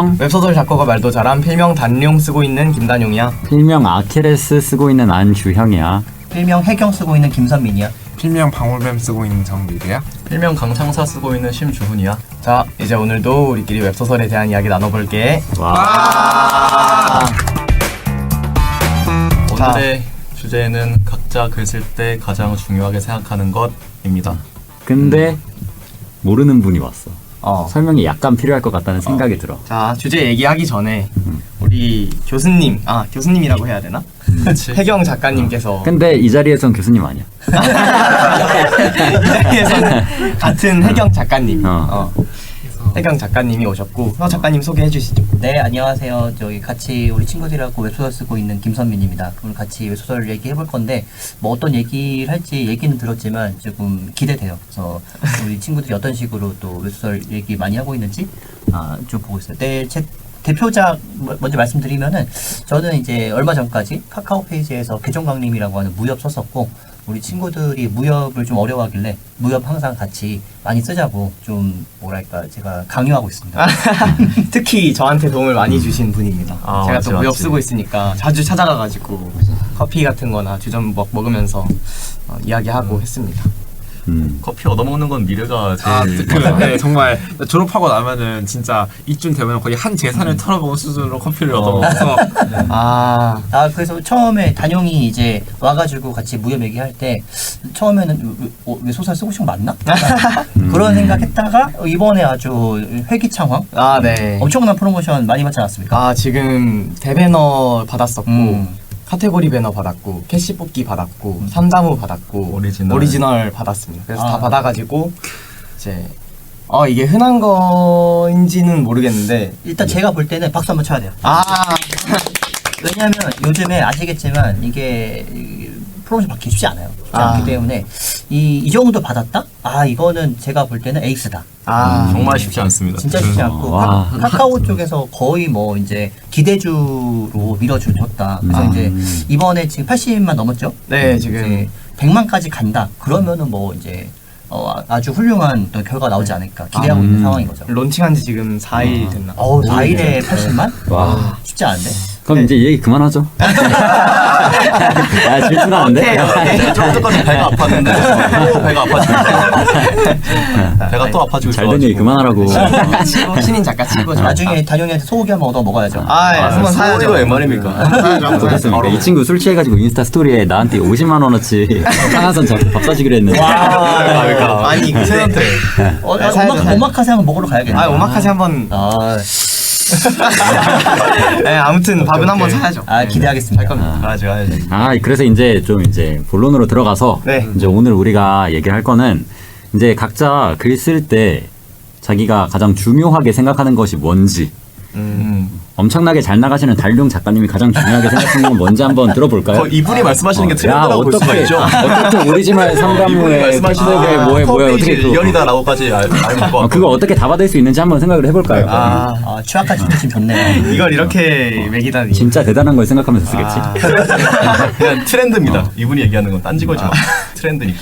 안녕. 웹소설 작가가 말도 잘함. 필명 단룡 쓰고 있는 김단용이야. 필명 아킬레스 쓰고 있는 안주형이야. 필명 해경 쓰고 있는 김선민이야. 필명 방울뱀 쓰고 있는 정미래야. 필명 강창사 쓰고 있는 심주훈이야. 자, 이제 오늘도 우리끼리 웹소설에 대한 이야기 나눠볼게. 와. 오늘의 주제는 각자 글 쓸 때 가장 중요하게 생각하는 것입니다. 근데 모르는 분이 왔어. 어. 설명이 약간 필요할 것 같다는 생각이 들어. 자, 주제 얘기하기 전에 우리 교수님, 교수님이라고 해야 되나? 그치. 해경 작가님께서 근데 이 자리에선 교수님 아니야. 이 자리에서는 같은 해경 작가님, 어. 해경 작가님이 오셨고, 작가님 소개해 주시죠. 네, 안녕하세요. 저희 같이 우리 친구들하고 웹소설 쓰고 있는 김선민입니다. 오늘 같이 웹소설 얘기해볼 건데 뭐 어떤 얘기를 할지 얘기는 들었지만 조금 기대돼요. 그래서 우리 친구들이 어떤 식으로 또 웹소설 얘기 많이 하고 있는지 좀 보고 있어요. 네, 제 대표작 먼저 말씀드리면은 저는 이제 얼마 전까지 카카오 페이지에서 개종강림이라고 하는 무협 썼었고, 우리 친구들이 무협을 좀 어려워하길래 무협 항상 같이 많이 쓰자고 좀 뭐랄까 제가 강요하고 있습니다. 특히 저한테 도움을 많이 주신 분입니다. 제가 맞지, 또 무협 맞지. 쓰고 있으니까 자주 찾아가가지고 커피 같은 거나 주전 먹으면서 이야기하고 했습니다. 커피 얻어먹는 건 미래가 제일 네, 정말 졸업하고 나면은 진짜 이쯤 되면 거의 한 재산을 털어먹은 수준으로 커피를 얻어먹어서 그래서 처음에 단용이 이제 와가지고 같이 무협 얘기할 때 처음에는 왜 소설 쓰고 싶은 거 맞나? 그런 생각했다가 이번에 아주 회기창황 네. 엄청난 프로모션 많이 받지 않았습니까? 지금 대배너 받았었고 카테고리 배너 받았고 캐시 뽑기 받았고 삼다무 받았고 오리지널 받았습니다. 그래서 다 받아가지고 이제 이게 흔한 거인지는 모르겠는데 일단 제가 볼 때는 박수 한번 쳐야 돼요. 왜냐하면 요즘에 아시겠지만 이게 프로모션 받기 쉽지 않아요. 쉽지 않기 때문에 이 정도 받았다? 이거는 제가 볼 때는 에이스다. 정말 쉽지 않습니다. 진짜 쉽지 않고 카카오 쪽에서 거의 뭐 이제 기대주로 밀어줬다. 그래서 이제 이번에 지금 80만 넘었죠? 네, 지금 100만까지 간다. 그러면은 뭐 이제 아주 훌륭한 또 결과가 나오지 않을까 기대하고 있는 상황인 거죠. 론칭한 지 지금 4일 됐나? 4일에 80만? 와. 쉽지 않은데? 그럼 이제 얘기 그만하죠. 질투나는데? 조금까지 배가 아팠는데 또 배가 아파지고 배가 또 아파지고 잘 된 얘기 그만하라고. 신인 작가 치고 나중에 단용이한테 소고기 한번 얻어 먹어야죠. 한번 사야죠. 웬 말입니까? 어떻습니까? 이 친구 술 취해가지고 인스타 스토리에 나한테 50만 원어치 상한선 잡고 밥 사주기로 했는데. 아니 쟤한테 오마카세 한번 먹으러 가야겠네. 오마카세 한번. 네, 아무튼 밥은 한번 사야죠. 기대하겠습니다. 가야지. 그래서 이제 좀 본론으로 들어가서 네. 이제 오늘 우리가 얘기할 거는 이제 각자 글 쓸 때 자기가 가장 중요하게 생각하는 것이 뭔지. 엄청나게 잘 나가시는 달룡 작가님이 가장 중요하게 생각하는 건 뭔지 한번 들어볼까요? 이분이 말씀하시는 게 트렌드라고 볼 수가 있죠. 어떻게 오리지널 상담후에 피드백에 뭐에 어떻게 그 일년이다라고까지 알고 것 그거 어떻게 다 받을 수 있는지 한번 생각을 해볼까요? 취약한 친구 좋네요. 이걸 이렇게 매기다니. 진짜 대단한 걸 생각하면서 쓰겠지. 그냥 트렌드입니다. 이분이 얘기하는 건 딴지 거지 마. 트렌드니까.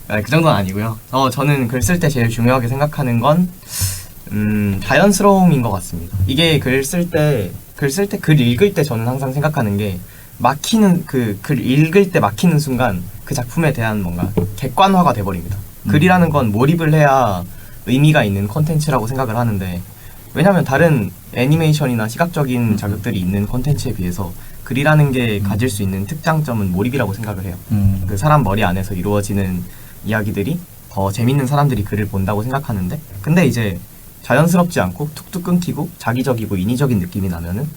그 정도는 아니고요. 저는 글 쓸 때 제일 중요하게 생각하는 건 자연스러움인 것 같습니다. 이게 글 쓸 때 글 읽을 때 저는 항상 생각하는 게 막히는 글 읽을 때 막히는 순간 그 작품에 대한 뭔가 객관화가 돼버립니다. 글이라는 건 몰입을 해야 의미가 있는 콘텐츠라고 생각을 하는데, 왜냐하면 다른 애니메이션이나 시각적인 자극들이 있는 콘텐츠에 비해서 글이라는 게 가질 수 있는 특장점은 몰입이라고 생각을 해요. 그 사람 머리 안에서 이루어지는 이야기들이 더 재밌는 사람들이 글을 본다고 생각하는데, 근데 이제 자연스럽지 않고 툭툭 끊기고 자기적이고 인위적인 느낌이 나면은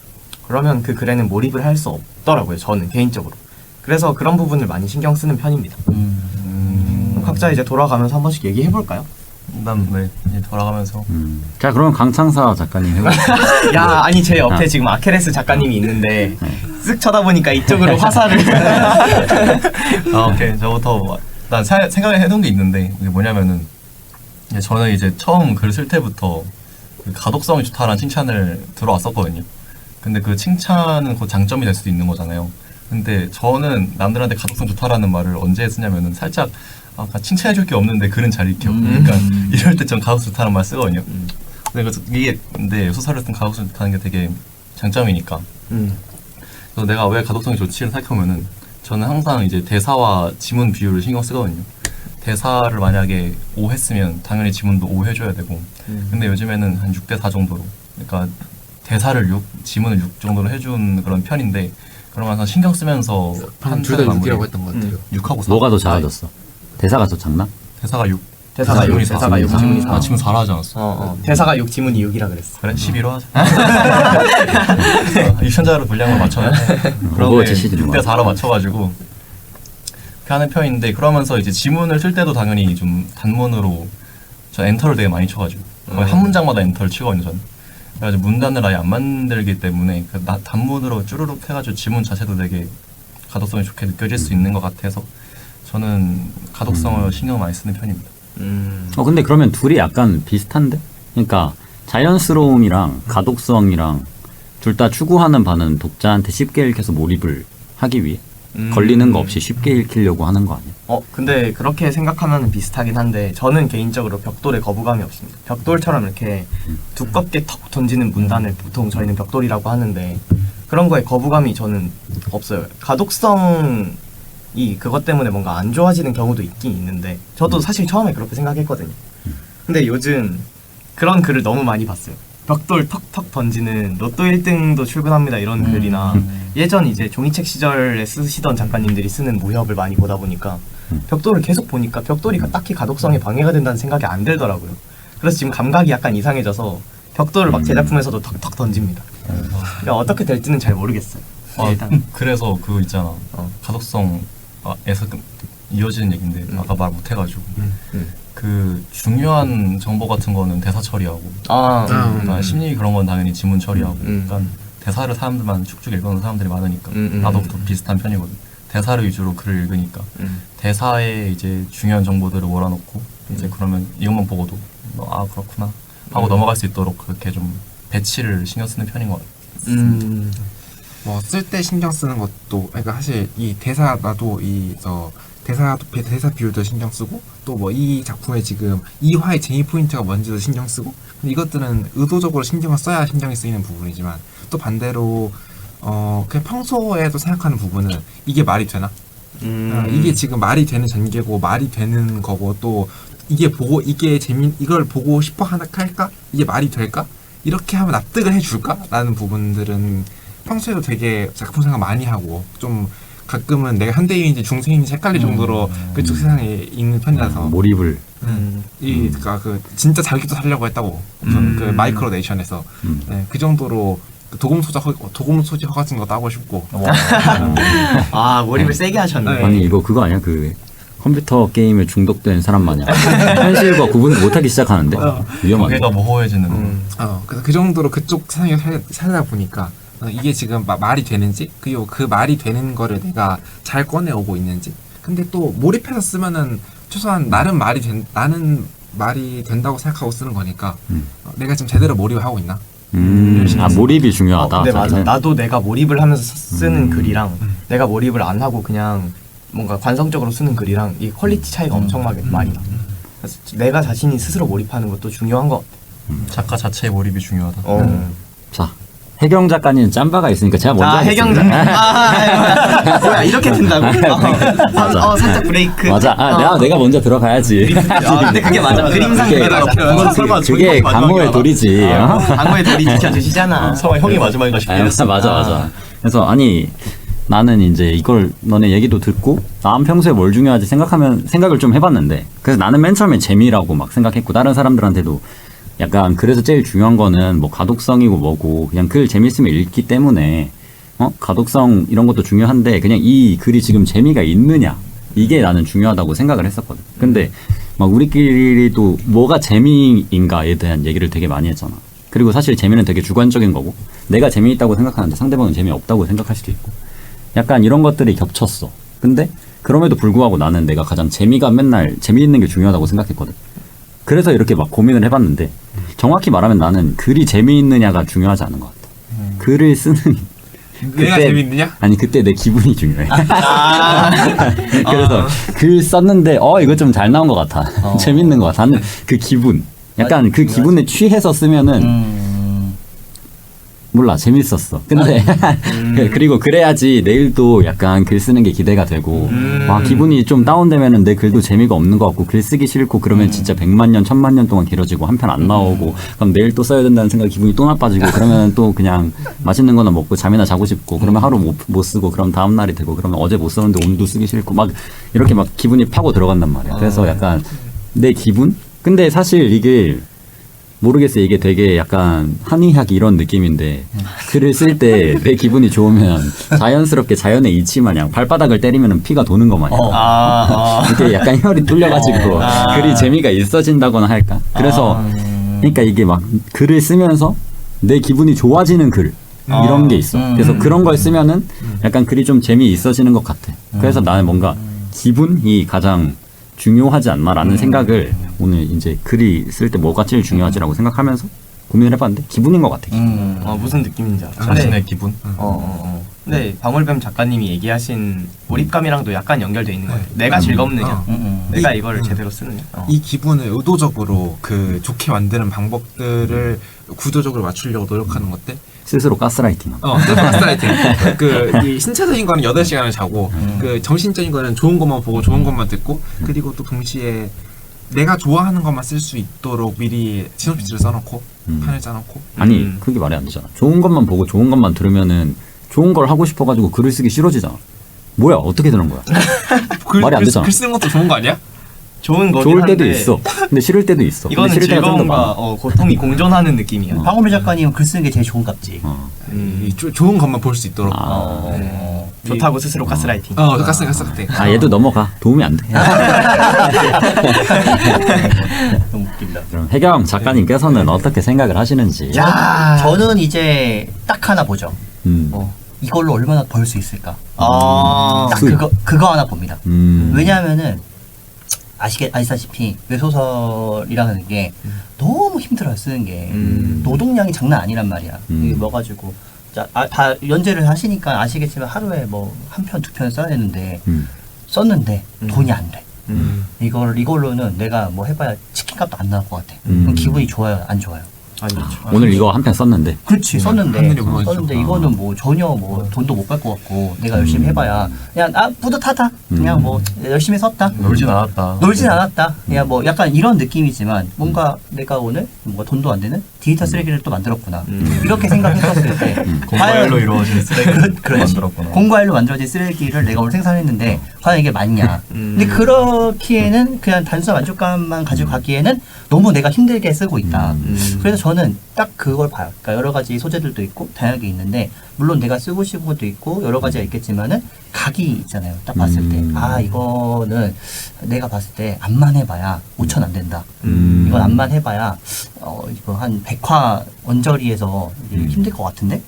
그러면 그 글에는 몰입을 할 수 없더라고요, 저는 개인적으로. 그래서 그런 부분을 많이 신경 쓰는 편입니다. 각자 이제 돌아가면서 한 번씩 얘기해 볼까요? 이제 돌아가면서. 자, 그럼 강창사 작가님 해볼까요? 아니 제 옆에 지금 아케레스 작가님이 있는데 쓱 쳐다보니까 이쪽으로 화살을. 오케이. 저부터 난 생각을 해둔 게 있는데, 이게 뭐냐면은 저는 이제 처음 글 쓸 때부터 그 가독성이 좋다라는 칭찬을 들어왔었거든요. 근데 그 칭찬은 그 장점이 될 수도 있는 거잖아요. 근데 저는 남들한테 가독성 좋다라는 말을 언제 쓰냐면은 살짝 칭찬해줄 게 없는데 글은 잘 읽혀. 그러니까 이럴 때 전 가독성 좋다는 말 쓰거든요. 이게 근데 소설을 쓴 가독성이 좋다는 게 되게 장점이니까. 그래서 내가 왜 가독성이 좋지를 생각하면은 저는 항상 이제 대사와 지문 비율을 신경 쓰거든요. 대사를 만약에 5 했으면 당연히 지문도 5 해줘야 되고. 근데 요즘에는 한 6대 4 정도로. 그러니까 대사를 6, 지문을 6 정도로 해준 그런 편인데 그러면서 신경 쓰면서 방금 둘다 6이라고 했던 것 같아요. 6하고 4. 뭐가 더 작아졌어? 대사가 더 작나? 대사가 6. 대사가 지문이 6, 4. 대사가 6, 지문이 4. 아, 지문 4라 하지 않았어? 대사가 6, 지문이 6이라 그랬어. 그래? 11로 하자. 유천자로 분량을 맞춰야 오버워치 시즌 6대 4로 맞춰가지고 그렇게 하는 편인데 그러면서 이제 지문을 쓸 때도 당연히 좀 단문으로 저 엔터를 되게 많이 쳐가지고 거의 한 문장마다 엔터를 치거든요 저는. 그래가지고 문단을 아예 안 만들기 때문에 그 단문으로 쭈루룩 해가지고 지문 자체도 되게 가독성이 좋게 느껴질 수 있는 것 같아서 저는 가독성을 신경 많이 쓰는 편입니다. 근데 그러면 둘이 약간 비슷한데? 그러니까 자연스러움이랑 가독성이랑 둘 다 추구하는 바는 독자한테 쉽게 읽혀서 몰입을 하기 위해 걸리는 거 없이 쉽게 읽히려고 하는 거 아니야? 근데 그렇게 생각하면 비슷하긴 한데 저는 개인적으로 벽돌에 거부감이 없습니다. 벽돌처럼 이렇게 두껍게 턱 던지는 문단을 보통 저희는 벽돌이라고 하는데 그런 거에 거부감이 저는 없어요. 가독성이 그것 때문에 뭔가 안 좋아지는 경우도 있긴 있는데 저도 사실 처음에 그렇게 생각했거든요. 근데 요즘 그런 글을 너무 많이 봤어요. 벽돌 턱턱 던지는 로또 1등도 출근합니다 이런 글이나 예전 이제 종이책 시절에 쓰시던 작가님들이 쓰는 무협을 많이 보다 보니까 벽돌을 계속 보니까 벽돌이 딱히 가독성에 방해가 된다는 생각이 안 들더라고요. 그래서 지금 감각이 약간 이상해져서 벽돌을 막 제 작품에서도 턱턱 던집니다. 그러니까 어떻게 될지는 잘 모르겠어요. 일단 그래서 그 있잖아 가독성에서 이어지는 얘기인데 아까 말 못해가지고 그 중요한 정보 같은 거는 대사 처리하고 그러니까 심리 그런 건 당연히 지문 처리하고 그러니까 대사를 사람들만 쭉쭉 읽어놓은 사람들이 많으니까 나도 더 비슷한 편이거든. 대사를 위주로 글을 읽으니까 대사에 이제 중요한 정보들을 몰아놓고 이제 그러면 이것만 보고도 아 그렇구나 하고 넘어갈 수 있도록 그렇게 좀 배치를 신경 쓰는 편인 것 같아요. 뭐 쓸 때 신경 쓰는 것도 그러니까 사실 이 대사 나도 대사 비율도 신경 쓰고 또 뭐 이 작품의 지금 이 화의 재미 포인트가 뭔지도 신경 쓰고 근데 이것들은 의도적으로 신경을 써야 신경이 쓰이는 부분이지만 또 반대로 그냥 평소에도 생각하는 부분은 이게 말이 되나? 이게 지금 말이 되는 전개고 말이 되는 거고 또 이게 보고 이걸 보고 싶어 할까? 이게 말이 될까? 이렇게 하면 납득을 해줄까? 라는 부분들은 평소에도 되게 작품 생각 많이 하고 좀 가끔은 내가 현대인인지 중세인인지 헷갈릴 정도로 그쪽 세상에 있는 편이라서 몰입을 그러니까 그 진짜 자기도 살려고 했다고 우선 그 마이크로 네이션에서 네, 그 정도로 도금 소지 같은 것도 하고 싶고 몰입을 세게 하셨네. 아니 이거 그거 아니야? 그 컴퓨터 게임에 중독된 사람 마냥 현실과 구분 못하기 시작하는데 위험하네. 고개가 모호해지는 그래서 그 정도로 그쪽 세상에 살다 보니까 이게 지금 말이 되는지 그리고 그 말이 되는 거를 내가 잘 꺼내오고 있는지 근데 또 몰입해서 쓰면은 최소한 나는 말이 된다고 생각하고 쓰는 거니까 내가 지금 제대로 몰입을 하고 있나? 몰입이 중요하다. 네 맞아. 자기는. 나도 내가 몰입을 하면서 쓰는 글이랑 내가 몰입을 안 하고 그냥 뭔가 관성적으로 쓰는 글이랑 이 퀄리티 차이가 엄청나게 많이 나. 그래서 내가 자신이 스스로 몰입하는 것도 중요한 것 같아. 작가 자체의 몰입이 중요하다. 자 해경 작가님 짬바가 있으니까 제가 먼저 해경 하겠습니다. 뭐야 이렇게 된다고? 맞아. 살짝 브레이크. 맞아. 내가 먼저 들어가야지. 근데 그게 맞아. 그림상에 그게 강호의 도리지. 강호의 도리 지켜주시잖아. 설마 형이 마지막인가 싶겠어. 맞아. 그래서 아니 나는 이제 이걸 너네 얘기도 듣고 난 평소에 뭘 중요하지 생각을 좀 해봤는데 그래서 나는 맨 처음에 재미라고 막 생각했고 다른 사람들한테도 약간 그래서 제일 중요한 거는 뭐 가독성이고 뭐고 그냥 글 재밌으면 읽기 때문에 가독성 이런 것도 중요한데 그냥 이 글이 지금 재미가 있느냐 이게 나는 중요하다고 생각을 했었거든. 근데 막 우리끼리도 뭐가 재미인가에 대한 얘기를 되게 많이 했잖아. 그리고 사실 재미는 되게 주관적인 거고 내가 재미있다고 생각하는데 상대방은 재미없다고 생각할 수도 있고 약간 이런 것들이 겹쳤어. 근데 그럼에도 불구하고 나는 내가 가장 맨날 재미있는 게 중요하다고 생각했거든. 그래서 이렇게 막 고민을 해봤는데 정확히 말하면 나는 글이 재미있느냐가 중요하지 않은 것 같아. 글을 쓰는 내가 재밌느냐? 아니 그때 내 기분이 중요해. 그래서 글 썼는데 이거 좀 잘 나온 것 같아. 재밌는 것 같아. 나는 그 기분 약간 그 기분에 취해서 쓰면은 몰라 재밌었어. 근데 그리고 그래야지 내일도 약간 글 쓰는 게 기대가 되고 와 기분이 좀 다운되면은 내 글도 재미가 없는 것 같고 글 쓰기 싫고 그러면 진짜 100만 년 1000만 년 동안 길어지고 한 편 안 나오고 그럼 내일 또 써야 된다는 생각에 기분이 또 나빠지고 그러면 또 그냥 맛있는 거나 먹고 잠이나 자고 싶고 그러면 하루 못 쓰고 그럼 다음 날이 되고 그러면 어제 못 썼는데 오늘도 쓰기 싫고 막 이렇게 막 기분이 파고 들어간단 말이야. 그래서 약간 내 기분? 근데 사실 이게 모르겠어요. 이게 되게 약간 한의학 이런 느낌인데 글을 쓸 때 내 기분이 좋으면 자연스럽게 자연의 이치 마냥 발바닥을 때리면 피가 도는 거 마냥 이게 약간 혈이 뚫려가지고 글이 재미가 있어진다거나 할까. 그래서 그러니까 이게 막 글을 쓰면서 내 기분이 좋아지는 글 이런 게 있어. 그래서 그런 걸 쓰면은 약간 글이 좀 재미 있어지는 것 같아. 그래서 나는 뭔가 기분이 가장 중요하지 않나라는 생각을 오늘 이제 글이 쓸 때 뭐가 제일 중요하지라고 생각하면서 고민을 해봤는데 기분인 것 같아. 무슨 느낌인지 알아. 자신의 기분. 근데 방울뱀 작가님이 얘기하신 몰입감이랑도 약간 연결돼 있는 거예요. 내가 즐겁느냐, 내가 이걸 제대로 쓰느냐. 이 기분을 의도적으로 그 좋게 만드는 방법들을 구조적으로 맞추려고 노력하는 것들. 스스로 가스라이팅. 가스라이팅. 이 신체적인 거는 8시간을 자고 그 정신적인 거는 좋은 것만 보고 좋은 것만 듣고 그리고 또 동시에 내가 좋아하는 것만 쓸 수 있도록 미리 시놉시스를 써놓고 판을 짜놓고. 아니 그게 말이 안 되잖아. 좋은 것만 보고 좋은 것만 들으면은 좋은 걸 하고 싶어가지고 글을 쓰기 싫어지잖아. 뭐야 어떻게 되는 거야? 말이 안 되잖아. 글 쓰는 것도 좋은 거 아니야? 좋은 거긴 좋을 때도 한데 있어. 근데 싫을 때도 있어. 이거는 근데 싫을 때가 좀더 많아. 즐거움과 고통이 공존하는 느낌이야. 방울배 작가님은 글 쓰는 게 제일 좋은갑지. 좋은 것만 볼 수 있도록. 좋다고 스스로 가스라이팅. 가스라이팅. 얘도 넘어가. 도움이 안 돼. 너무 웃긴다. 그럼 혜경 작가님께서는 어떻게 생각을 하시는지. 저는 이제 딱 하나 보죠. 음. 이걸로 얼마나 벌 수 있을까? 딱 수익. 그거 하나 봅니다. 음. 왜냐하면은 아시다시피 외소설이라는 게 너무 힘들어요 쓰는 게 노동량이 장난 아니란 말이야. 이게 뭐 가지고 다 연재를 하시니까 아시겠지만 하루에 뭐 한 편 두 편 써야 되는데 썼는데 돈이 안 돼. 이걸로는 내가 뭐 해봐야 치킨값도 안 나올 것 같아. 그럼 기분이 좋아요, 안 좋아요? 아니죠. 오늘 이거 한 편 썼는데. 그렇지 썼는데 하늘이 무너지죠. 이거는 뭐 전혀 뭐 돈도 못 벌 것 같고 내가 열심히 해봐야 그냥 뿌듯하다 그냥 뭐 열심히 썼다 놀진 않았다. 그냥 뭐 약간 이런 느낌이지만 뭔가 내가 오늘 뭔가 돈도 안 되는 디지털 쓰레기를 또 만들었구나 이렇게 생각했었을 때 공과일로 이루어진 쓰레기를 그렇지. 만들었구나. 공과일로 만들어진 쓰레기를 내가 오늘 생산했는데 과연 이게 맞냐 근데 그렇기에는 그냥 단순한 만족감만 가지고 가기에는 너무 내가 힘들게 쓰고 있다 그래서 저는 딱 그걸 봐요. 그러니까 여러 가지 소재들도 있고 다양하게 있는데 물론 내가 쓰고 싶은 것도 있고 여러 가지가 있겠지만은 각이 있잖아요. 딱 봤을 때 이거는 내가 봤을 때 암만 해봐야 5천 안 된다. 이건 암만 해봐야 이거 한 100화 원저리에서 힘들 것 같은데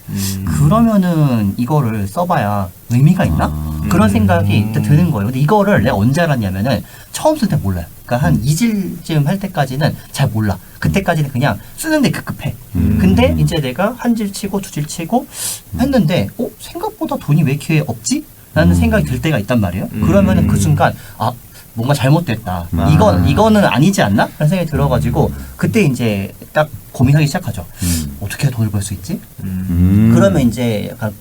그러면은 이거를 써봐야 의미가 있나? 그런 생각이 일단 드는 거예요. 근데 이거를 내가 언제 알았냐면은 처음 쓸 때 몰라요. 그러니까 한 2질쯤 할 때까지는 잘 몰라. 그때까지는 그냥 쓰는데 급급해. 근데 이제 내가 한 질 치고 두 질 치고 했는데 생각보다 돈이 왜 이렇게 없지? 라는 생각이 들 때가 있단 말이에요. 그러면은 그 순간 뭔가 잘못됐다. 이거는 아니지 않나? 라는 생각이 들어가지고 그때 이제 딱 고민하기 시작하죠. 어떻게 해야 돈을 벌 수 있지? 그러면 이제 약간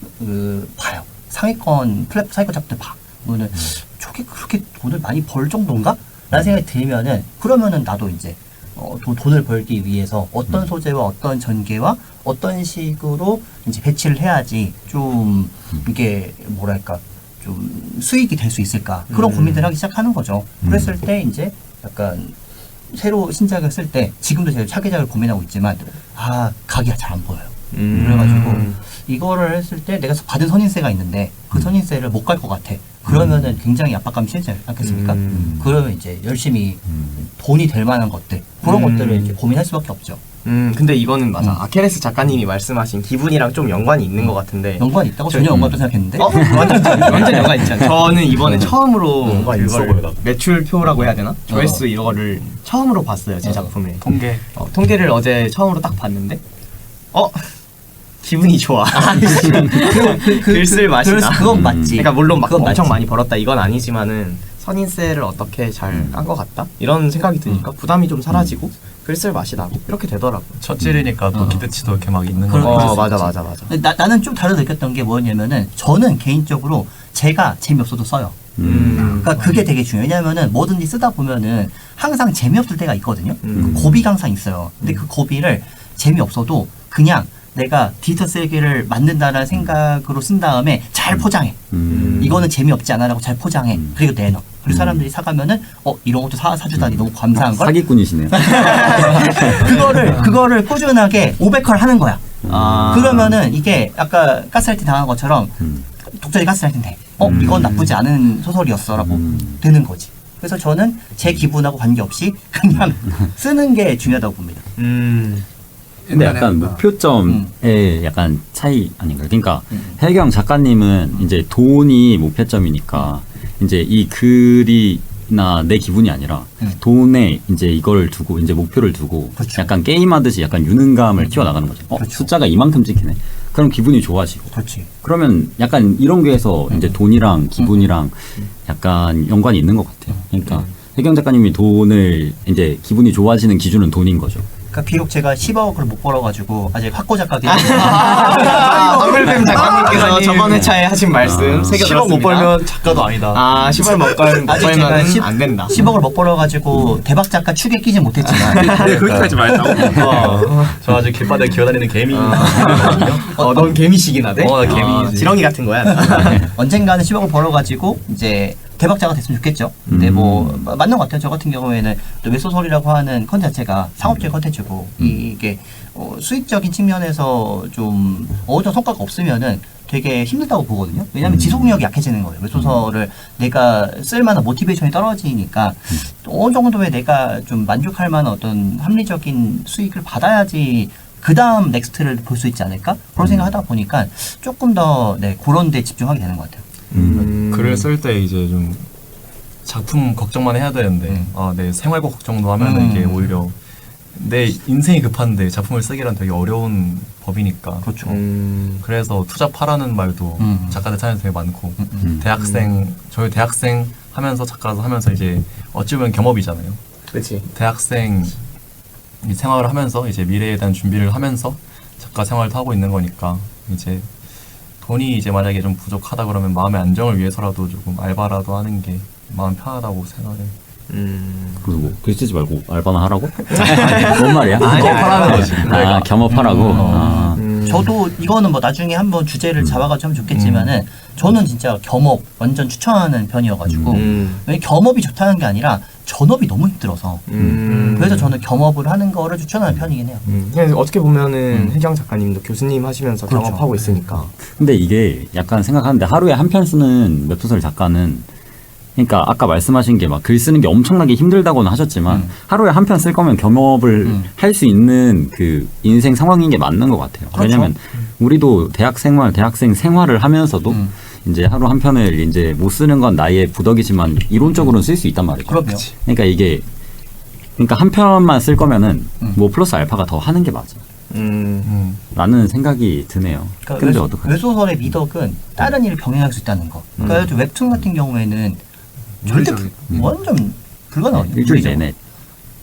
봐요. 상위권 작들 봐. 그러면 저게 그렇게 돈을 많이 벌 정도인가? 라는 생각이 들면은 그러면은 나도 이제 돈을 벌기 위해서 어떤 소재와 어떤 전개와 어떤 식으로 이제 배치를 해야지 좀 이게 뭐랄까 좀 수익이 될 수 있을까 그런 고민들을 하기 시작하는 거죠. 그랬을 때 이제 약간 새로 신작을 쓸 때 지금도 제가 차기작을 고민하고 있지만 각이 잘 안 보여요. 그래가지고 이거를 했을 때 내가 받은 선인세가 있는데 그 선인세를 못 갈 것 같아. 그러면은 굉장히 압박감이 심지 않겠습니까? 그러면 이제 열심히 돈이 될 만한 것들 그런 것들을 이제 고민할 수밖에 없죠. 근데 이거는 맞아. 아케레스 작가님이 말씀하신 기분이랑 좀 연관이 있는 것 같은데. 연관이 있다고? 전혀 연관도 생각했는데. 완전 연관 있잖아. 저는 이번에 처음으로 연관이 있어 그걸 보여. 매출표라고 해야 되나? 조회수 이거를 처음으로 봤어요. 제 작품에. 통계. 통계를 어제 처음으로 딱 봤는데 기분이 좋아. 글 쓸 맛이 나. 그건 맞지. 그러니까 물론 막 그건 엄청 맞지. 많이 벌었다 이건 아니지만은 선인세를 어떻게 잘 깐 것 같다 이런 생각이 드니까 부담이 좀 사라지고 글 쓸 맛이 나고 이렇게 되더라고요. 첫 질이니까 또 기대치도 이렇게 막 있는 거 그런 맞아. 나는 좀 다르게 느꼈던 게 뭐냐면은 저는 개인적으로 제가 재미없어도 써요. 그러니까 그게 되게 중요해요. 왜냐면은 뭐든지 쓰다 보면은 항상 재미없을 때가 있거든요. 그 고비가 항상 있어요. 근데 그 고비를 재미없어도 그냥 내가 디지털 쓰레기를 만든다는 생각으로 쓴 다음에 잘 포장해. 이거는 재미없지 않아라고 잘 포장해. 그리고 내놔. 그리고 사람들이 사가면은 이런 것도 사주다니 너무 감사한 걸. 사기꾼이시네요. 그거를 꾸준하게 500컬 하는 거야. 그러면은 이게 아까 가스라이팅 당한 것처럼 독자들이 가스라이팅 돼. 이건 나쁘지 않은 소설이었어라고 되는 거지. 그래서 저는 제 기분하고 관계없이 그냥 쓰는 게 중요하다고 봅니다. 근데 약간 목표점의 약간 차이 아닌가요? 그러니까 혜경 작가님은 이제 돈이 목표점이니까 이제 이 글이나 내 기분이 아니라 돈에 이제 이걸 두고 이제 목표를 두고 그렇죠. 약간 게임하듯이 약간 유능감을 키워나가는 거죠. 그렇죠. 숫자가 이만큼 찍히네. 그럼 기분이 좋아지고. 그렇지. 그러면 약간 이런 게에서 이제 돈이랑 기분이랑 약간 연관이 있는 것 같아요. 그러니까 혜경 작가님이 돈을 이제 기분이 좋아지는 기준은 돈인 거죠. 그러니까 비록 제가 10억을 못 벌어가지고 아직 확고 작가들이 더블뱀 작가님께서 저번 회차에 하신 말씀 10억 못 벌면 작가도 아니다. 10억 못 벌면 아직 제가 안 된다. 10억을 못 벌어가지고 대박 작가 축에 끼지 못했지만 그렇게까지 말다고. 저 아직 길바닥에 기어다니는 개미. 넌 개미식이나 돼? 나 개미지. 지렁이 같은 거야. 언젠가는 10억을 벌어가지고 이제 대박자가 됐으면 좋겠죠. 근데 뭐 맞는 것 같아요. 저 같은 경우에는 또 웹소설이라고 하는 컨텐츠 자체가 상업적인 컨텐츠고 이게 수익적인 측면에서 좀 어느 정도 성과가 없으면은 되게 힘들다고 보거든요. 왜냐하면 지속력이 약해지는 거예요. 웹소설을 내가 쓸만한 모티베이션이 떨어지니까 어느 정도의 내가 좀 만족할 만한 어떤 합리적인 수익을 받아야지 그 다음 넥스트를 볼 수 있지 않을까? 그런 생각하다 보니까 조금 더 그런 데 집중하게 되는 것 같아요. 글을 쓸 때 이제 좀 작품 걱정만 해야 되는데 내 생활고 걱정도 하면 이게 오히려 내 인생이 급한데 작품을 쓰기란 되게 어려운 법이니까. 그렇죠. 그래서 투잡하라는 말도 작가들 사이에서 되게 많고 저희 대학생 하면서 작가도 하면서 이제 어찌 보면 겸업이잖아요. 그렇지. 대학생 이 생활을 하면서 이제 미래에 대한 준비를 하면서 작가 생활도 하고 있는 거니까 이제 돈이 이제 만약에 좀 부족하다 그러면 마음의 안정을 위해서라도 조금 알바라도 하는 게 마음 편하다고 생각해. 그리고 뭐 글 쓰지 말고 알바나 하라고? 뭔 말이야? 겸업하라는 거지. 겸업하라고. 저도 이거는 뭐 나중에 한번 주제를 잡아가지고 하면 좋겠지만은 저는 진짜 겸업 완전 추천하는 편이어가지고 왜 겸업이 좋다는 게 아니라 전업이 너무 힘들어서 그래서 저는 겸업을 하는 거를 추천하는 편이긴 해요. 그냥 어떻게 보면은 혜경 작가님도 교수님 하시면서 그렇죠. 경험하고 있으니까. 근데 이게 약간 생각하는데 하루에 한 편 쓰는 웹소설 작가는 그러니까 아까 말씀하신 게 막 글 쓰는 게 엄청나게 힘들다고는 하셨지만 하루에 한 편 쓸 거면 겸업을 할 수 있는 그 인생 상황인 게 맞는 것 같아요. 그렇죠. 왜냐면 우리도 대학생 생활을 하면서도 이제 하루 한 편을 이제 못 쓰는 건 나의 부덕이지만 이론적으로는 쓸 수 있단 말이죠. 그럼요. 그러니까 이게 그러니까 한 편만 쓸 거면은 뭐 플러스 알파가 더 하는 게 맞아. 라는 생각이 드네요. 그러니까 근데 어떡하지? 웹소설의 미덕은 다른 일을 병행할 수 있다는 거. 그러니까 웹툰 같은 경우에는 절대 완전 불가능하거든요. 일주일 내내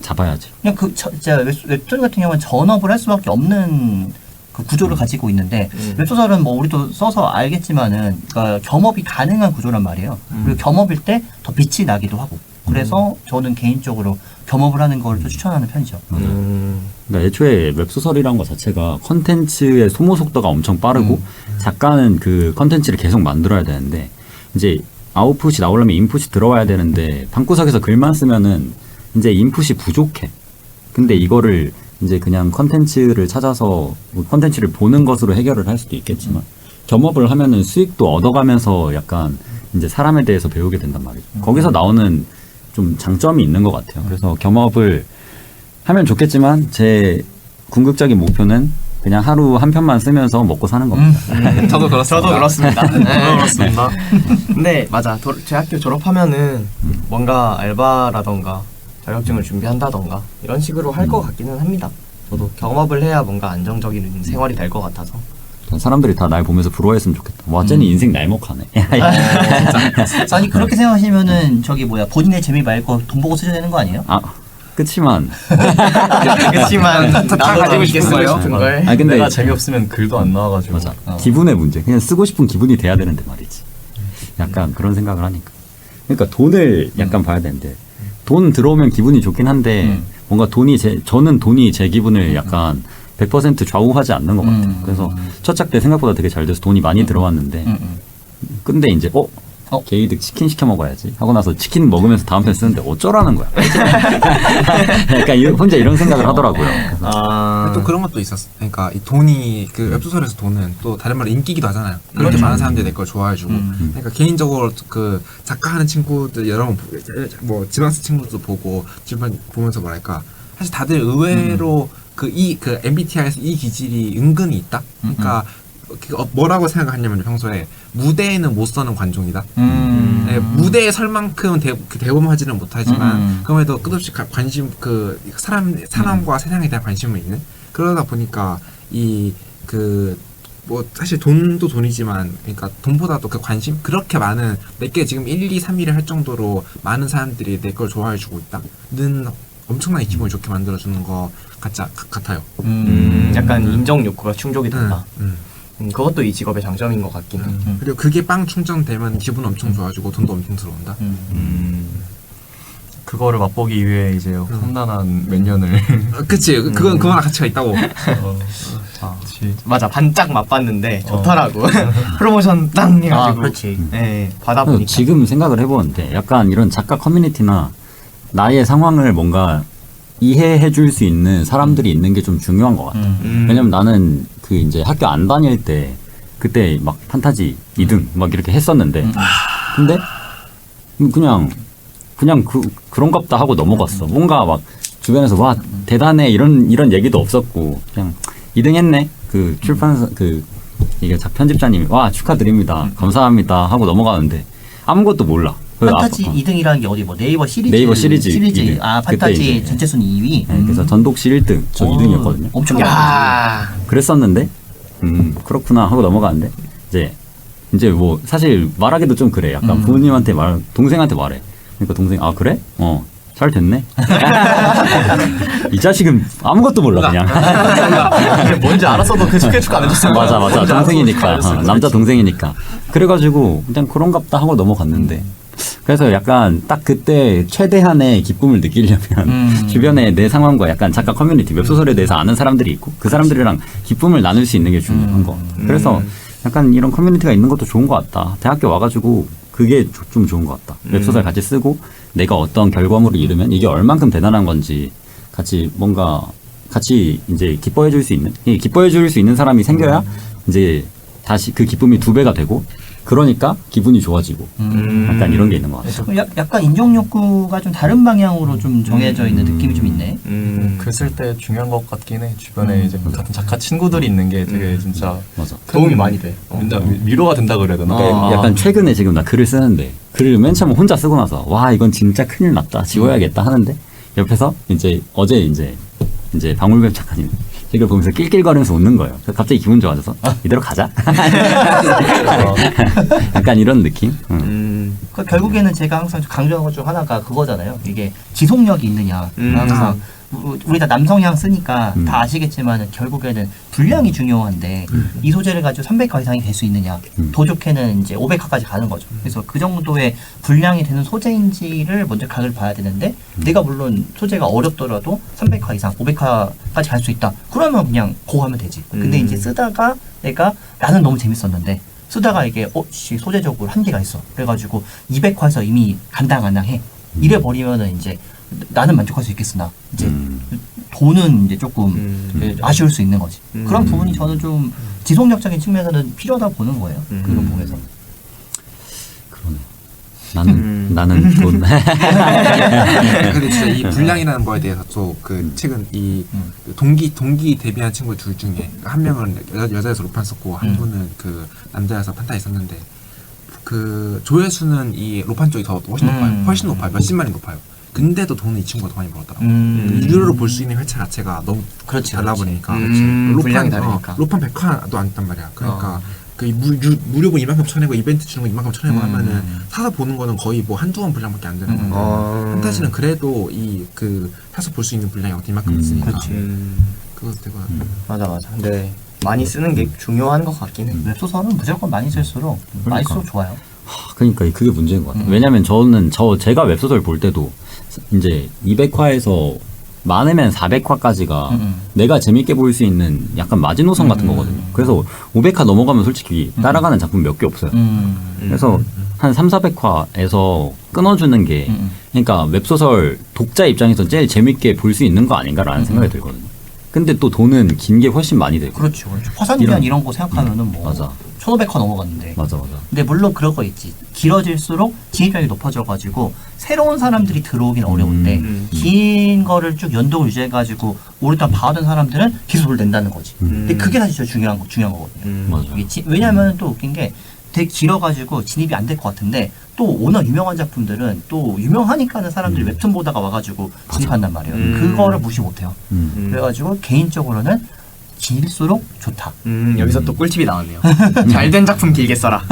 잡아야지. 그냥 진짜 웹툰 같은 경우는 전업을 할 수밖에 없는 그 구조를 가지고 있는데 웹소설은 뭐 우리도 써서 알겠지만은 그러니까 겸업이 가능한 구조란 말이에요. 그리고 겸업일 때 더 빛이 나기도 하고. 그래서 저는 개인적으로 겸업을 하는 걸 또 추천하는 편이죠. 그러니까 애초에 웹소설이라는 것 자체가 컨텐츠의 소모 속도가 엄청 빠르고 작가는 그 컨텐츠를 계속 만들어야 되는데 이제 아웃풋이 나오려면 인풋이 들어와야 되는데 방구석에서 글만 쓰면은 이제 인풋이 부족해. 근데 이거를 이제 그냥 컨텐츠를 찾아서 컨텐츠를 보는 것으로 해결을 할 수도 있겠지만 겸업을 하면은 수익도 얻어가면서 약간 이제 사람에 대해서 배우게 된단 말이죠. 거기서 나오는 좀 장점이 있는 것 같아요. 그래서 겸업을 하면 좋겠지만 제 궁극적인 목표는 그냥 하루 한 편만 쓰면서 먹고 사는 겁니다. 저도 그렇습니다. 그렇습니다. 근데 맞아. 대학교 졸업하면은 뭔가 알바라던가 자격증을 준비한다던가 이런 식으로 할 것 같기는 합니다. 저도 경험을 해야 뭔가 안정적인 생활이 될 것 같아서. 사람들이 다 날 보면서 부러워했으면 좋겠다. 와, 쟤는 인생 날먹하네. 아니 그렇게 생각하시면은 저기 뭐야 본인의 재미 말고 돈 보고 쓰셔야 되는 거 아니에요? 아, 그치만. 그렇지만 다 나도 가지고 이게 싶은 쓰고 거예요? 싶은 걸. 아, 근데 내가 재미없으면 글도 안 나와가지고. 맞아. 기분의 문제. 그냥 쓰고 싶은 기분이 돼야 되는데 말이지. 약간 그런 생각을 하니까. 그러니까 돈을 약간 봐야 되는데 돈 들어오면 기분이 좋긴 한데 뭔가 저는 돈이 제 기분을 약간 100% 좌우하지 않는 것 같아요. 그래서 첫 작 때 생각보다 되게 잘 돼서 돈이 많이 들어왔는데 근데 이제 게이득 치킨 시켜 먹어야지 하고 나서 치킨 먹으면서 다음 편 쓰는데 어쩌라는 거야. 약간 혼자 이런 생각을 하더라고요. 그래서 또 그런 것도 있었어. 그러니까 이 돈이 그 웹소설에서 돈은 또 다른 말로 인기기도 하잖아요. 그렇게 많은 사람들이 내 걸 좋아해주고. 그러니까 개인적으로 그 작가하는 친구들 여러 번 뭐 지방스 친구도 보고 주변 보면서 뭐랄까 사실 다들 의외로 그 MBTI에서 이 기질이 은근히 있다. 그러니까 뭐라고 생각하냐면 평소에 무대에는 못 서는 관종이다. 네, 무대에 설 만큼 대범하지는 못하지만 그럼에도 끝없이 관심 사람과 세상에 대한 관심을 있는 그러다 보니까 뭐 사실 돈도 돈이지만 그러니까 돈보다도 그 관심 그렇게 많은 내게 지금 1, 2, 3위를 할 정도로 많은 사람들이 내 걸 좋아해주고 있다는 엄청나게 기분을 좋게 만들어주는 것 같아요. 약간 인정 욕구가 충족이 된다. 그것도 이 직업의 장점인 것 같긴 해. 그리고 그게 빵 충전되면 기분 엄청 좋아지고 돈도 엄청 들어온다. 그거를 맛보기 위해 이제 험난한 몇 년을. 그치. 그건 그만한 가치가 있다고. 맞아, 반짝 맛봤는데 좋더라고. 프로모션 땅 해가지고. 그렇지. 네, 받아보니까. 지금 생각을 해보는데 약간 이런 작가 커뮤니티나 나의 상황을 뭔가 이해해 줄 수 있는 사람들이 있는 게 좀 중요한 것 같아. 왜냐면 나는 그 이제 학교 안 다닐 때 그때 막 판타지 2등 막 이렇게 했었는데 근데 그냥 그런갑다 하고 넘어갔어. 뭔가 막 주변에서 와 대단해 이런 얘기도 없었고 그냥 2등 했네. 그 출판사 이게 편집자님이 와 축하드립니다 감사합니다 하고 넘어가는데 아무것도 몰라. 판타지 2등이라는 게 어디 뭐 네이버 시리즈 2등. 판타지 전체 순위 2위. 네, 그래서 전독시 1등 저 2등이었거든요. 엄청 그랬었는데 그렇구나 하고 넘어가는데 이제 뭐 사실 말하기도 좀 그래. 약간 부모님한테 동생한테 말해. 그러니까 동생 그래? 잘 됐네. 이 자식은 아무것도 몰라 그냥. 뭔지 알았어도 그 스케치가 안 해줬어. 맞아. 동생이니까. 남자 동생이니까. 그래가지고 그냥 그런갑다 하고 넘어갔는데. 그래서 약간 딱 그때 최대한의 기쁨을 느끼려면 주변에 내 상황과 약간 작가 커뮤니티, 웹소설에 대해서 아는 사람들이 있고 그 사람들이랑 기쁨을 나눌 수 있는 게 중요한 거. 그래서 약간 이런 커뮤니티가 있는 것도 좋은 것 같다. 대학교 와가지고 그게 좀 좋은 것 같다. 웹소설 같이 쓰고 내가 어떤 결과물을 이루면 이게 얼만큼 대단한 건지 같이 이제 기뻐해 줄 수 있는 사람이 생겨야 이제 다시 그 기쁨이 2배가 되고 그러니까 기분이 좋아지고 약간 이런 게 있는 것 같아요. 약간 인정 욕구가 좀 다른 방향으로 좀 정해져 있는 느낌이 좀 있네. 글 쓸 때 중요한 것 같긴 해. 주변에 이제 같은 작가 친구들이 있는 게 되게 진짜 맞아. 도움이 많이 돼. 위로가 된다 그래야 되나? 약간 최근에 지금 나 글을 쓰는데 글을 맨 처음 혼자 쓰고 나서 와 이건 진짜 큰일 났다 지워야겠다 하는데 옆에서 어제 이제 박물뱀 작가님 책을 보면서 낄낄거리면서 웃는 거예요. 그래서 갑자기 기분 좋아져서 이대로 가자. 약간 이런 느낌. 결국에는 제가 항상 강조하는 것 중 하나가 그거잖아요. 이게 지속력이 있느냐. 항상 우리 다 남성향 쓰니까 다 아시겠지만 결국에는 분량이 중요한데 이 소재를 가지고 300화 이상이 될 수 있느냐. 더 좋게는 이제 500화까지 가는 거죠. 그래서 그 정도의 분량이 되는 소재인지를 먼저 각을 봐야 되는데 내가 물론 소재가 어렵더라도 300화 이상, 500화까지 갈 수 있다. 그러면 그냥 고 하면 되지. 근데 이제 쓰다가 나는 너무 재밌었는데 쓰다가 이게 소재적으로 한계가 있어. 그래가지고 200화에서 이미 간당간당해. 이래 버리면은 이제 나는 만족할 수 있겠으나 이제 돈은 이제 조금 아쉬울 수 있는 거지. 그런 부분이 저는 좀 지속력적인 측면에서는 필요하다 보는 거예요. 그런 부분에서. 그러네. 나는 돈. 근데 진짜 이 분량이라는 거에 대해서 또 그 최근 이 동기 데뷔한 친구 둘 중에 한 명은 여자에서 로판 썼고 한 분은 그 남자여서 판타지 썼는데 그 조회수는 이 로판 쪽이 더 훨씬 높아요. 훨씬 높아요. 몇십만이 높아요. 근데도 돈은 이 친구가 더 많이 벌었더라고. 유료로 볼 수 있는 회차 자체가 너무 그렇지, 달라 그렇지. 보니까 분량이 다르니까. 로판 100화도 안 있단 말이야. 그러니까 그 무료분 이만큼 쳐내고 이벤트 주는 거 이만큼 쳐내고 하면은 사서 보는 거는 거의 뭐 한두 번 분량밖에 안 되는 건데 판타지는 그래도 이 그 사서 볼 수 있는 분량이 이만큼 있으니까 그거 되게 맞아. 근데 많이 쓰는 게 중요한 것 같긴 해. 웹소설은 무조건 많이 쓸수록 많이 쓸수록 좋아요. 그러니까 그게 문제인 것 같아요. 왜냐면 제가 웹소설 볼 때도 이제 200화에서 많으면 400화까지가 내가 재밌게 볼 수 있는 약간 마지노선 같은 거거든요. 그래서 500화 넘어가면 솔직히 따라가는 작품 몇 개 없어요. 그래서 한 3, 400화에서 끊어주는 게 그러니까 웹소설 독자 입장에서 제일 재밌게 볼 수 있는 거 아닌가라는 생각이 들거든요. 근데 또 돈은 긴 게 훨씬 많이 되고. 그렇죠. 화산기한 이런 거 생각하면은 뭐 맞아. 1500화 넘어갔는데. 맞아. 근데 물론 그런 거 있지. 길어질수록 진입장이 높아져가지고 새로운 사람들이 들어오긴 어려운데 긴 거를 쭉 연동을 유지해가지고 오랫동안 봐오던 사람들은 계속 돈을 낸다는 거지. 근데 그게 사실 제일 중요한 거거든요. 맞아. 왜냐하면 또 웃긴 게 되게 길어가지고 진입이 안 될 것 같은데 또 워낙 유명한 작품들은 또 유명하니까는 사람들이 웹툰 보다가 와가지고 진입한단 말이에요. 그거를 무시 못해요. 그래가지고 개인적으로는 길수록 좋다. 여기서 또 꿀팁이 나왔네요. 잘된 작품 길게 써라.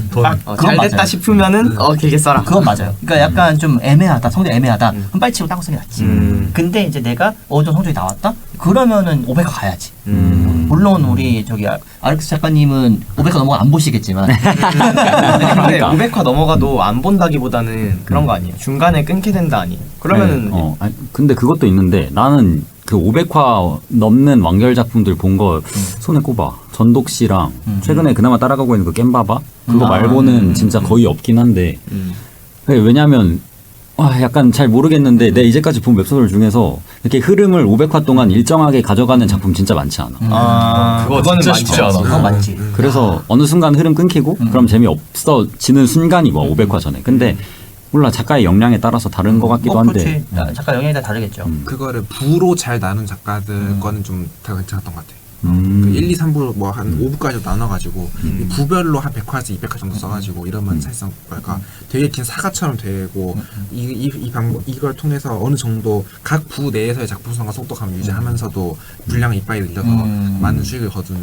그건 잘 됐다 맞아요. 싶으면은 길게 써라. 그건 맞아요. 그러니까 약간 좀 애매하다, 성적 애매하다. 그럼 빨리 치고 딴 거 쓰는 게 낫지. 근데 이제 내가 어느 정도 성적이 나왔다? 그러면은 500화 가야지. 물론 우리 저기 아렉스 작가님은 500화 넘어가 안 보시겠지만 근데 500화 넘어가도 안 본다기보다는 그런 거 아니에요. 중간에 끊게 된다 아니에요. 그러면은 아니, 근데 그것도 있는데 나는 그 500화 넘는 완결 작품들 본 거 손에 꼽아. 전독 씨랑 최근에 그나마 따라가고 있는 그 겜바바 그거 말고는 진짜 거의 없긴 한데 왜냐면 약간 잘 모르겠는데 내 이제까지 본 웹소설 중에서 이렇게 흐름을 500화 동안 일정하게 가져가는 작품 진짜 많지 않아. 그거는 진짜 쉽지 않아. 그건 맞지. 그래서 어느 순간 흐름 끊기고 그럼 재미없어지는 순간이 뭐 500화 전에. 근데 몰라 작가의 역량에 따라서 다른 것 같기도 한데. 그렇지. 작가 영향이 다 다르겠죠. 그거를 부로 잘 나눈 작가들 거는 좀 다 괜찮았던 것 같아. 그 1, 2, 3부 뭐 한 5부까지 나눠가지고 이 부별로 한 100화에서 200화 정도 써가지고 이러면 사실상 뭐랄까 되게 긴 사과처럼 되고 이 방법 이걸 통해서 어느 정도 각 부 내에서의 작품성과 속도감을 유지하면서도 분량을 이빨이 늘려서 많은 수익을 거둔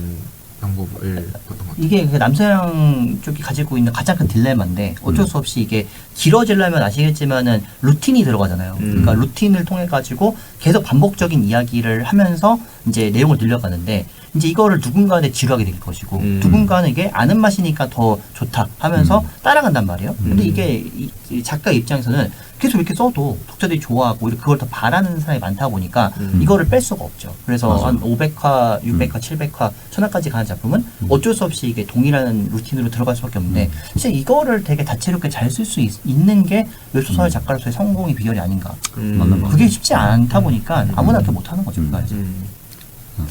방법을 봤던 것 같아요. 이게 그 남서양 쪽이 가지고 있는 가장 큰 딜레마인데 어쩔 수 없이 이게 길어지려면 아시겠지만은 루틴이 들어가잖아요. 그러니까 루틴을 통해 가지고 계속 반복적인 이야기를 하면서 이제 내용을 늘려가는데 이제 이거를 누군가한테 지루하게 될 것이고 누군가는 이게 아는 맛이니까 더 좋다 하면서 따라간단 말이에요. 근데 이게 이 작가 입장에서는 계속 이렇게 써도 독자들이 좋아하고 그걸 더 바라는 사람이 많다 보니까 이거를 뺄 수가 없죠. 그래서 맞아. 한 500화, 600화, 700화, 1000화까지 가는 작품은 어쩔 수 없이 이게 동일한 루틴으로 들어갈 수밖에 없는데 진짜 이거를 되게 다채롭게 잘 쓸 수 있는 게 웹소설 작가로서의 성공의 비결이 아닌가. 맞는 말. 그게 쉽지 않다 보니까 아무나 또 못하는 거죠. 그거야지.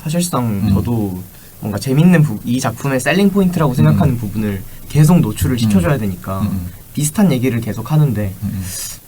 사실상 저도 뭔가 재밌는 이 작품의 셀링 포인트라고 생각하는 부분을 계속 노출을 시켜줘야 되니까 비슷한 얘기를 계속 하는데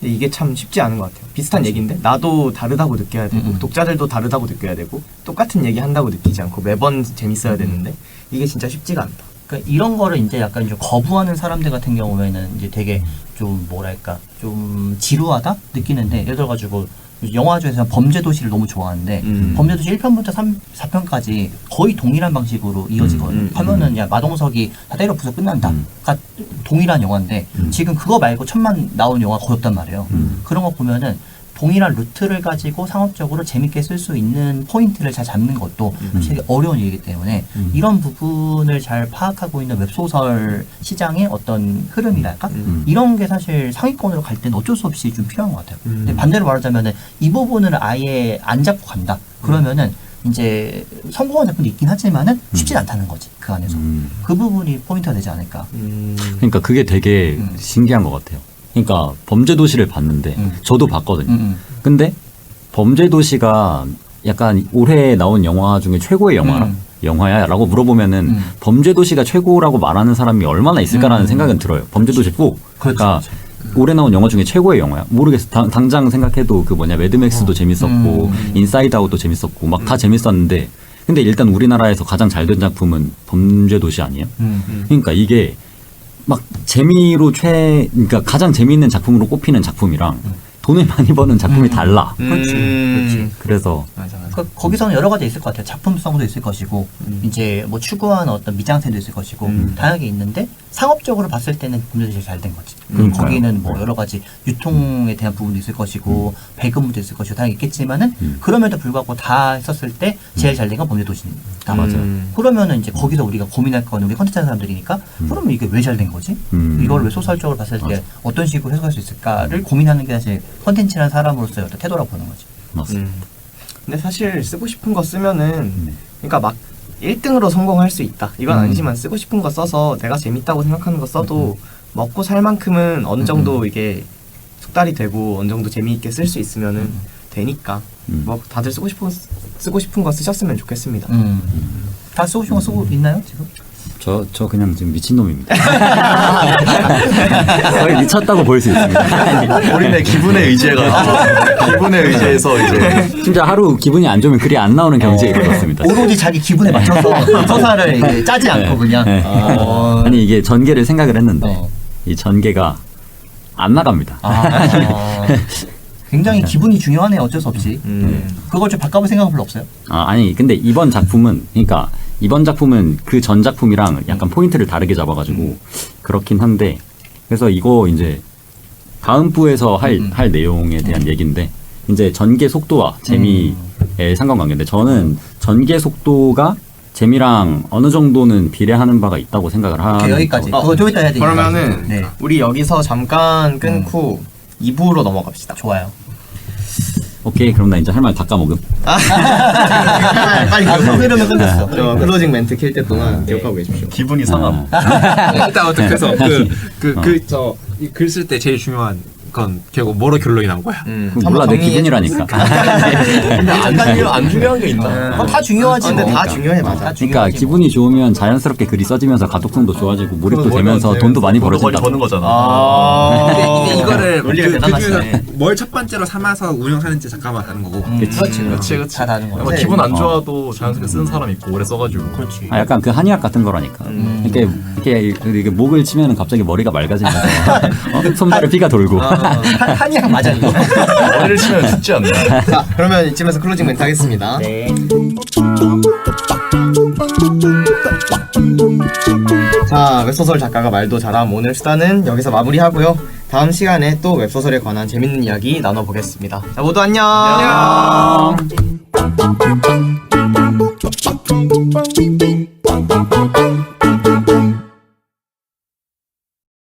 이게 참 쉽지 않은 것 같아요. 비슷한 얘기인데 나도 다르다고 느껴야 되고 독자들도 다르다고 느껴야 되고 똑같은 얘기 한다고 느끼지 않고 매번 재밌어야 되는데 이게 진짜 쉽지가 않다. 그러니까 이런 거를 이제 약간 좀 거부하는 사람들 같은 경우에는 이제 되게 좀 뭐랄까 좀 지루하다 느끼는데 예를 들어가지고 영화 중에서 범죄도시를 너무 좋아하는데 범죄도시 1편부터 4편까지 거의 동일한 방식으로 이어지거든요. 하면은 야 마동석이 다 때려 부숴 끝난다. 그러니까 동일한 영화인데 지금 그거 말고 천만 나온 영화 거의 없단 말이에요. 그런 거 보면은 동일한 루트를 가지고 상업적으로 재밌게 쓸 수 있는 포인트를 잘 잡는 것도 되게 어려운 일이기 때문에 이런 부분을 잘 파악하고 있는 웹소설 시장의 어떤 흐름이랄까? 이런 게 사실 상위권으로 갈 때는 어쩔 수 없이 좀 필요한 것 같아요. 근데 반대로 말하자면은 이 부분을 아예 안 잡고 간다. 그러면은 이제 성공한 작품도 있긴 하지만은 쉽진 않다는 거지 그 안에서. 그 부분이 포인트가 되지 않을까. 그러니까 그게 되게 신기한 것 같아요. 그러니까 범죄도시를 봤는데 저도 봤거든요. 근데 범죄도시가 약간 올해 나온 영화 중에 최고의 영화야? 라고 물어보면은 범죄도시가 최고라고 말하는 사람이 얼마나 있을까라는 생각은 들어요. 범죄도시 4. 그러니까 올해 나온 영화 중에 최고의 영화야? 모르겠어. 당장 생각해도 그 매드맥스도 재밌었고 인사이드 아웃도 재밌었고 막 다 재밌었는데 근데 일단 우리나라에서 가장 잘 된 작품은 범죄도시 아니에요? 그러니까 이게 막 재미로 그러니까 가장 재미있는 작품으로 꼽히는 작품이랑 돈을 많이 버는 작품이 달라. 그렇지. 그래서 맞아. 거기서는 여러 가지 있을 것 같아요. 작품성도 있을 것이고, 이제 뭐 추구하는 어떤 미장센도 있을 것이고, 다양하게 있는데, 상업적으로 봤을 때는 분명히 제일 잘 된 거지. 거기는 뭐 여러 가지 유통에 대한 부분도 있을 것이고, 배급문도 있을 것이고, 다양하게 있겠지만은, 그럼에도 불구하고 다 했었을 때, 제일 잘 된 건 범죄도시입니다. 맞아요. 그러면은 이제 거기서 우리가 고민할 거는 우리 컨텐츠 하는 사람들이니까, 그러면 이게 왜 잘 된 거지? 이걸 왜 소설적으로 봤을 때 어떤 식으로 해석할 수 있을까를 고민하는 게 사실 컨텐츠라는 사람으로서의 어떤 태도라고 보는 거지. 맞습니다. 근데 사실 쓰고 싶은 거 쓰면은 그러니까 막 1등으로 성공할 수 있다. 이건 아니지만 쓰고 싶은 거 써서 내가 재밌다고 생각하는 거 써도 먹고 살 만큼은 어느 정도 이게 숙달이 되고 어느 정도 재미있게 쓸 수 있으면은 되니까 뭐 다들 쓰고 싶은 거 쓰셨으면 좋겠습니다. 다 쓰고 싶은 거 쓰고 있나요 지금? 저 그냥 지금 미친놈입니다. 거의 미쳤다고 볼 수 있습니다. 우리네 기분에 의지해가지고 기분에 의지해서 이제 진짜 하루 기분이 안 좋으면 글이 안 나오는 경지에 이르렀습니다. 오로지 자기 기분에 맞춰서 서사를 이제 짜지 않고 그냥. 네. 어. 아니 이게 전개를 생각을 했는데 어. 이 전개가 안 나갑니다. 굉장히 기분이 중요하네요. 어쩔 수 없이. 그걸 좀 바꿔볼 생각은 별로 없어요. 아니 근데 이번 작품은 그러니까 이번 작품은 그 전 작품이랑 약간 포인트를 다르게 잡아가지고 그렇긴 한데 그래서 이거 이제 다음 부에서 할 내용에 대한 얘기인데 이제 전개 속도와 재미의 상관관계인데 저는 전개 속도가 재미랑 어느 정도는 비례하는 바가 있다고 생각을 오케이, 하는 여기까지. 거. 그거 좀 이따 해야 되니까. 그러면은 네. 우리 여기서 잠깐 끊고 2부로 넘어갑시다. 좋아요. 오케이 그럼 나 이제 할 말 다 까먹음. 빨리 흐르면 끝났어. 저 클로징 멘트 킬 때 동안 기억하고 계십시오. 기분이 상함. 일단 어떻게 해서 이 글 쓸 때 제일 중요한 건 결국 뭐로 결론이 난 거야. 몰라 내 기분이라니까. 근데 안 중요한 게 있나? 다 중요하지. 근데 뭐. 다 중요해 맞아. 다 그러니까 중요하지 뭐. 기분이 좋으면 자연스럽게 글이 써지면서 가독성도 좋아지고 몰입도 되면서 돈도 많이 벌어진다. 버는 거잖아. 근데 이거를 논리가 대단하시네. 뭘 첫 번째로 삼아서 운영하는지 잠깐만 다른 거고. 그렇지. 다 다른 거야. 기분 안 좋아도 자연스럽게 쓰는 사람 있고 오래 써가지고. 그렇지. 약간 그 한의학 같은 거라니까. 이렇게 목을 치면은 갑자기 머리가 맑아지면서 손발에 피가 돌고. 한의학 맞아 이거. 머리를 치면 죽지 않나? 자 그러면 이쯤에서 클로징 멘트 하겠습니다. 네. 자 웹소설 작가가 말도 잘함 오늘 수다는 여기서 마무리하고요. 다음 시간에 또 웹소설에 관한 재밌는 이야기 나눠보겠습니다. 자 모두 안녕.